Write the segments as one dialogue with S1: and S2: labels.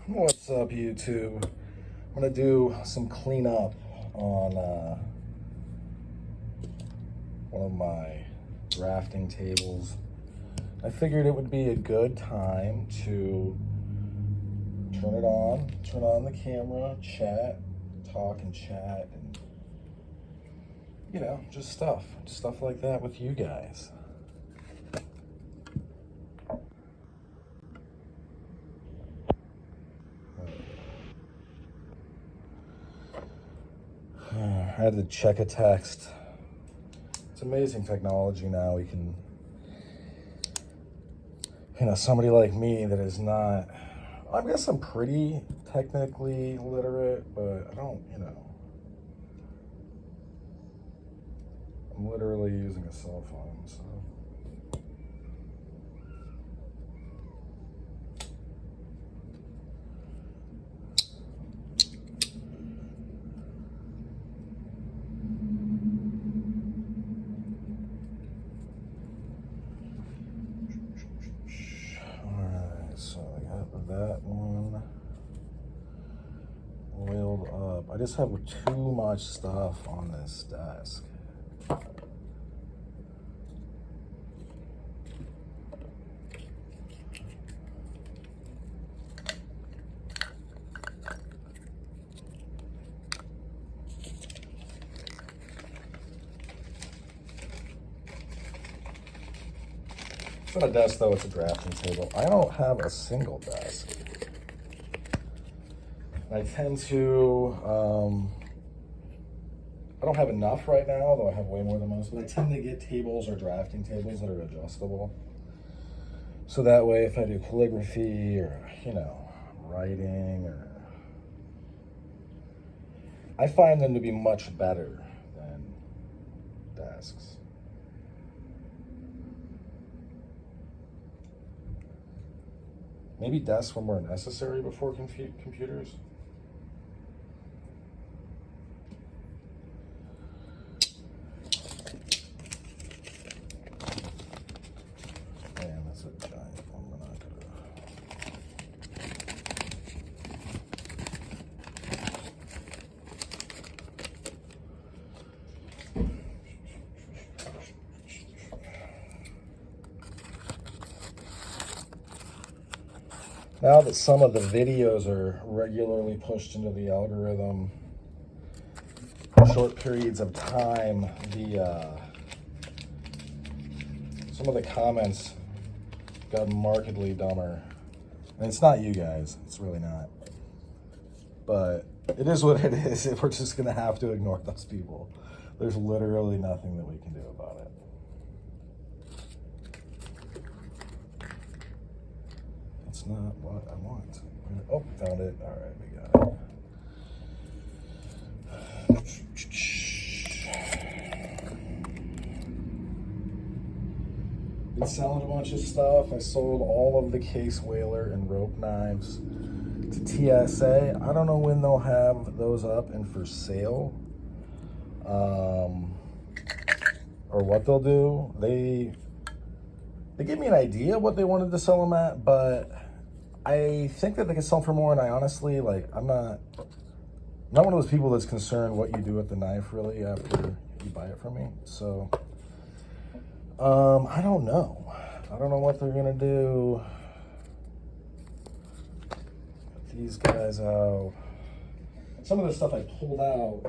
S1: What's up, YouTube? I'm gonna do some cleanup on one of my drafting tables. I figured it would be a good time to turn on the camera, talk and chat, and just stuff like that with you guys. I had to check a text. It's amazing technology now. We can, somebody like me that is not, I guess I'm pretty technically literate, but I don't, I'm literally using a cell phone, so. So I got that one oiled up. I just have too much stuff on this desk. It's not a desk though, it's a drafting table. I don't have a single desk. I tend to, I don't have enough right now, though I have way more than most, but I tend to get tables or drafting tables that are adjustable. So that way, if I do calligraphy or, writing, or I find them to be much better than desks. Maybe desks were more necessary before computers. Man, that's a giant one. We're not gonna. Now that some of the videos are regularly pushed into the algorithm for short periods of time, some of the comments got markedly dumber. And it's not you guys, it's really not. But it is what it is. We're just gonna have to ignore those people. There's literally nothing that we can do about it. That's not what I want. Oh, found it. All right, we got it. Been selling a bunch of stuff. I sold all of the case whaler and rope knives to TSA. I don't know when they'll have those up and for sale, or what they'll do. They gave me an idea what they wanted to sell them at, but I think that they can sell for more. And I honestly, I'm not one of those people that's concerned what you do with the knife really after you buy it from me. So, I don't know. I don't know what they're gonna do. Get these guys out. Some of the stuff I pulled out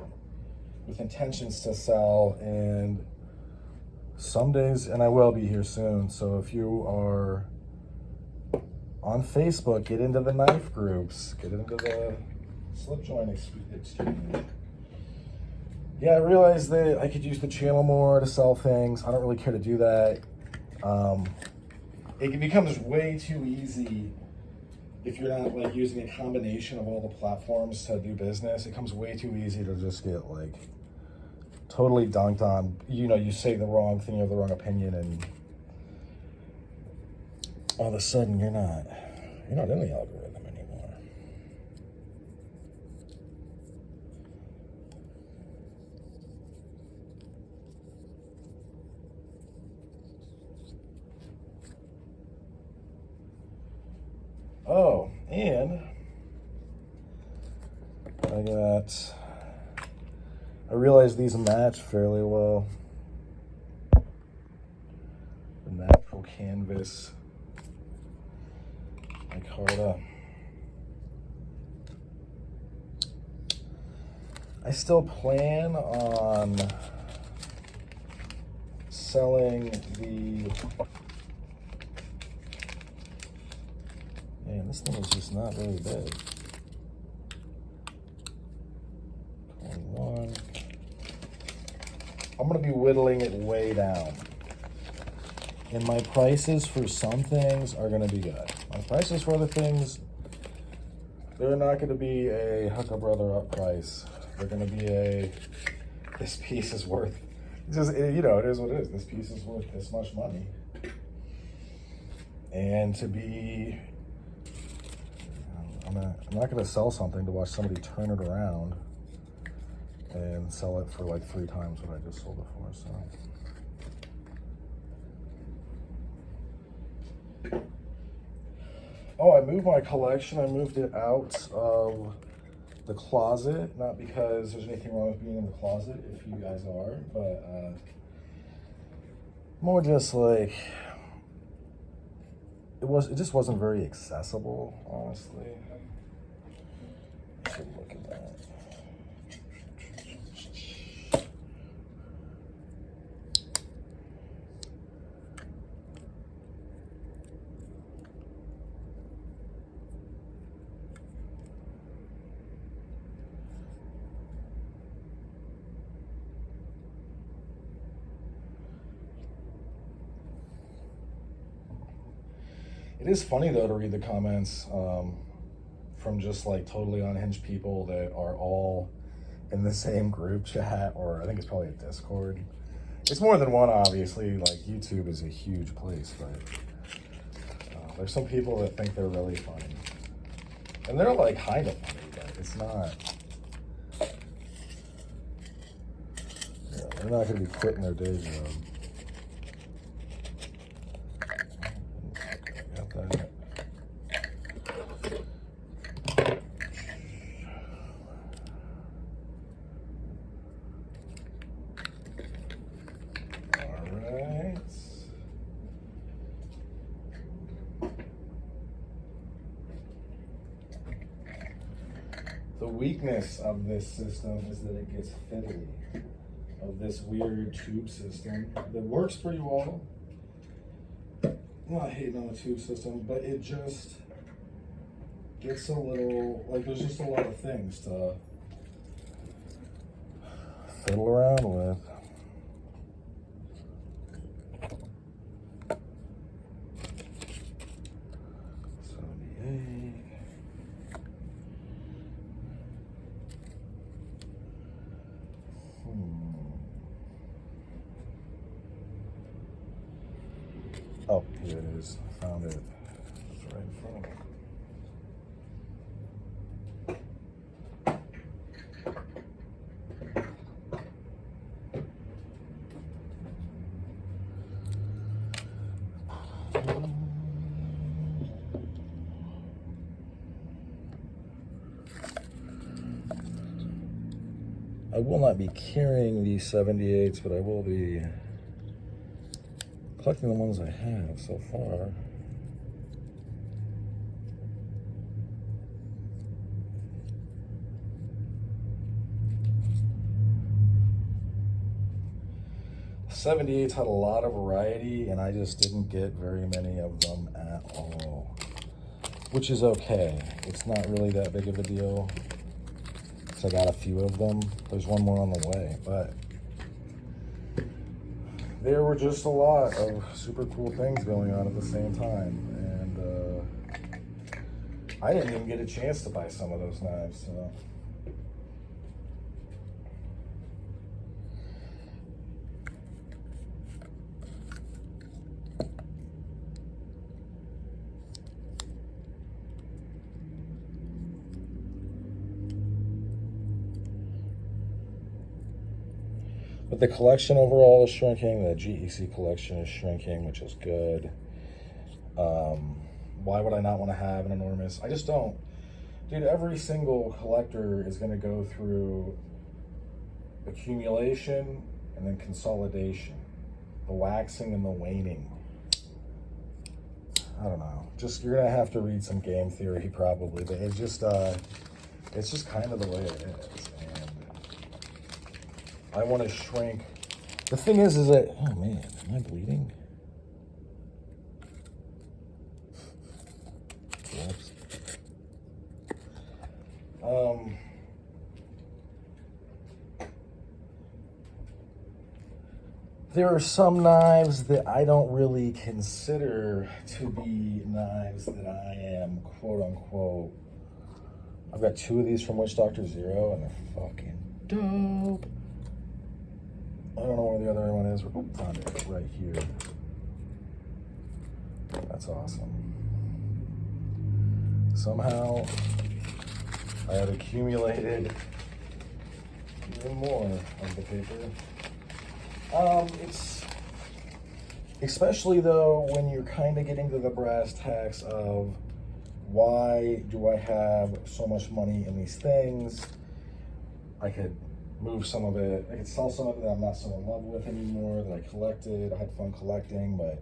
S1: with intentions to sell, and some days, and I will be here soon. So if you are on Facebook, get into the knife groups, get into the slip joint exchange. Yeah, I realized that I could use the channel more to sell things. I don't really care to do that. It becomes way too easy if you're not using a combination of all the platforms to do business. It becomes way too easy to just get totally dunked on. You say the wrong thing, you have the wrong opinion, and all of a sudden you're not in the algorithm anymore. Oh, and I realize these match fairly well. The natural canvas micarta. I still plan on selling the... Man, this thing is just not very big. 21. I'm going to be whittling it way down. And my prices for some things are going to be good. My prices for other things, they're not going to be a Hucka Brother up price. They're going to be a, this piece is worth, it's just, you know, it is what it is. This piece is worth this much money. And to be, I'm not going to sell something to watch somebody turn it around and sell it for like 3 times what I just sold it for, so. Oh, I moved my collection. I moved it out of the closet, not because there's anything wrong with being in the closet, if you guys are, but more just like, it just wasn't very accessible, honestly. I should look at that. It is funny though to read the comments from just like totally unhinged people that are all in the same group chat, or I think it's probably a Discord. It's more than one, obviously. Like YouTube is a huge place, but there's some people that think they're really funny, and they're like kind of funny, but it's not. Yeah, they're not going to be quitting their day job. The weakness of this system is that it gets fiddly. Of this weird tube system that works pretty well. I'm not hating on the tube system, but it just gets a little, like there's just a lot of things to fiddle around with. Oh, here it is. I found it. It's right in front of me. I will not be carrying these 78s, but I will be collecting the ones I have so far. '78s had a lot of variety, and I just didn't get very many of them at all, which is okay. It's not really that big of a deal. So I got a few of them. There's one more on the way, but there were just a lot of super cool things going on at the same time, and I didn't even get a chance to buy some of those knives, so. But the collection overall is shrinking. The GEC collection is shrinking, which is good. Why would I not want to have an enormous? I just don't. dude, every single collector is going to go through accumulation and then consolidation, the waxing and the waning. I don't know. Just you're gonna have to read some game theory probably, but it's just kind of the way it is. And I want to shrink. The thing is that, oh man, am I bleeding? Whoops. There are some knives that I don't really consider to be knives that I am quote unquote. I've got 2 of these from Witch Doctor Zero and they're fucking dope. I don't know where the other one is. Oh, found it right here. That's awesome. Somehow I have accumulated even more of the paper. It's especially though when you're kind of getting to the brass tacks of why do I have so much money in these things? I could move some of it. I could sell some of it that I'm not so in love with anymore, that I collected. I had fun collecting, but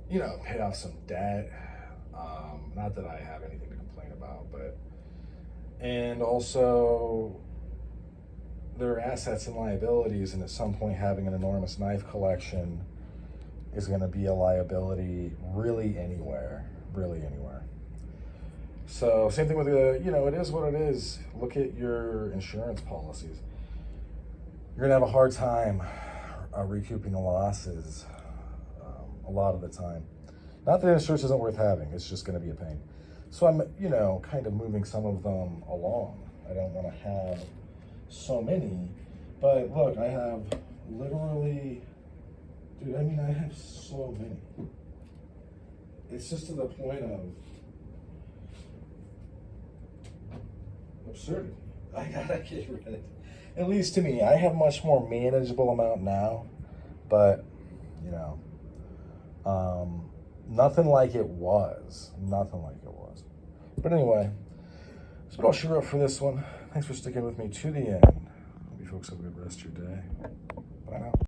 S1: you know, pay off some debt. Not that I have anything to complain about, but and also there are assets and liabilities, and at some point having an enormous knife collection is going to be a liability really anywhere. So same thing with the, you know, it is what it is. Look at your insurance policies. You're going to have a hard time recouping the losses a lot of the time. Not that insurance isn't worth having, it's just going to be a pain. So I'm, you know, kind of moving some of them along. I don't want to have so many, but look, I have literally, dude, I mean, I have so many. It's just to the point of absurdity. I gotta get rid of it. At least to me, I have much more manageable amount now, but you know, nothing like it was. But anyway, that's what I'll shoot up for this one. Thanks for sticking with me to the end. Hope you folks have a good rest of your day. Bye now.